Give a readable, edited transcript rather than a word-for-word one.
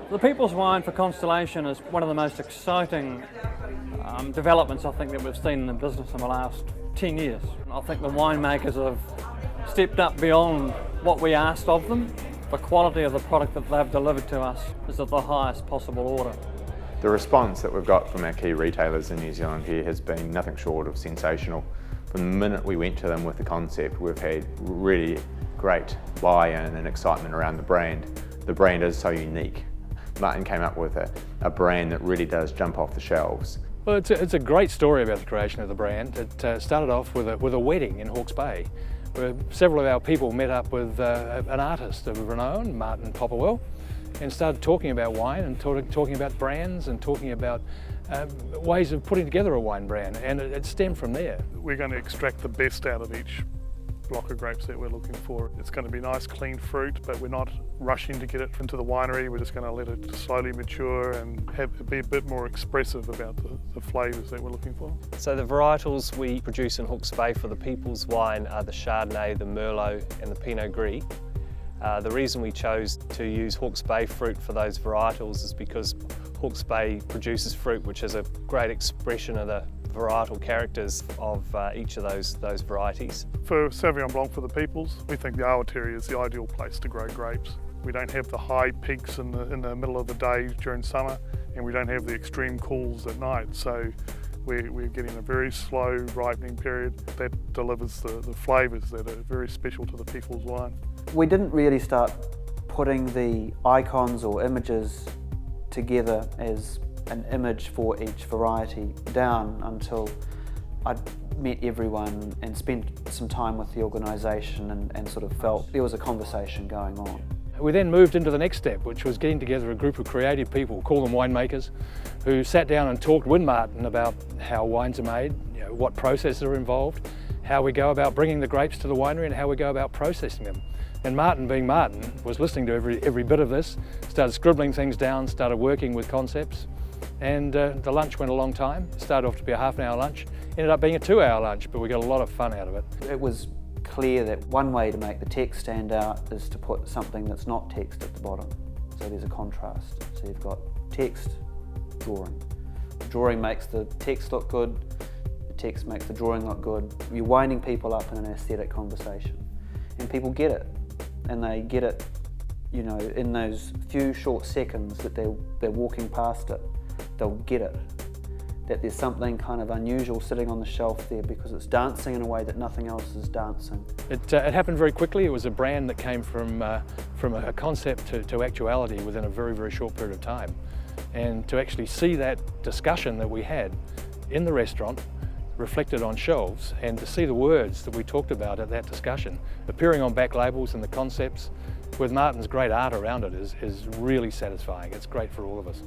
The People's Wine for Constellation is one of the most exciting developments I think that we've seen in the business in the last 10 years. I think the winemakers have stepped up beyond what we asked of them. The quality of the product that they've delivered to us is at the highest possible order. The response that we've got from our key retailers in New Zealand here has been nothing short of sensational. From the minute we went to them with the concept, we've had really great buy-in and excitement around the brand. The brand is so unique. Martin came up with a brand that really does jump off the shelves. Well, it's a great story about the creation of the brand. It started off with a wedding in Hawke's Bay, where several of our people met up with an artist of renown, Martin Popplewell, and started talking about wine and talking about brands and talking about ways of putting together a wine brand, and it stemmed from there. We're going to extract the best out of each block of grapes that we're looking for. It's going to be nice, clean fruit, but we're not rushing to get it into the winery. We're just going to let it slowly mature and be a bit more expressive about the flavours that we're looking for. So the varietals we produce in Hawke's Bay for the People's Wine are the Chardonnay, the Merlot and the Pinot Gris. The reason we chose to use Hawke's Bay fruit for those varietals is because Hawke's Bay produces fruit which is a great expression of the varietal characters of each of those varieties. For Sauvignon Blanc for the Peoples, we think the Awatere is the ideal place to grow grapes. We don't have the high peaks in the middle of the day during summer, and we don't have the extreme cools at night, so we're getting a very slow ripening period that delivers the flavours that are very special to the People's Wine. We didn't really start putting the icons or images together as an image for each variety down until I'd met everyone and spent some time with the organisation and sort of felt there was a conversation going on. We then moved into the next step, which was getting together a group of creative people, call them winemakers, who sat down and talked with Martin about how wines are made, what processes are involved, how we go about bringing the grapes to the winery and how we go about processing them. And Martin, being Martin, was listening to every bit of this, started scribbling things down, started working with concepts, and the lunch went a long time. It started off to be a half-an-hour lunch, ended up being a 2-hour lunch, but we got a lot of fun out of it. It was clear that one way to make the text stand out is to put something that's not text at the bottom. So there's a contrast. So you've got text, drawing. The drawing makes the text look good, the text makes the drawing look good. You're winding people up in an aesthetic conversation. And people get it. And they get it, in those few short seconds that they're walking past it, they'll get it. That there's something kind of unusual sitting on the shelf there because it's dancing in a way that nothing else is dancing. It happened very quickly. It was a brand that came from a concept to actuality within a very, very short period of time. And to actually see that discussion that we had in the restaurant reflected on shelves, and to see the words that we talked about at that discussion appearing on back labels and the concepts with Martin's great art around it is really satisfying. It's great for all of us.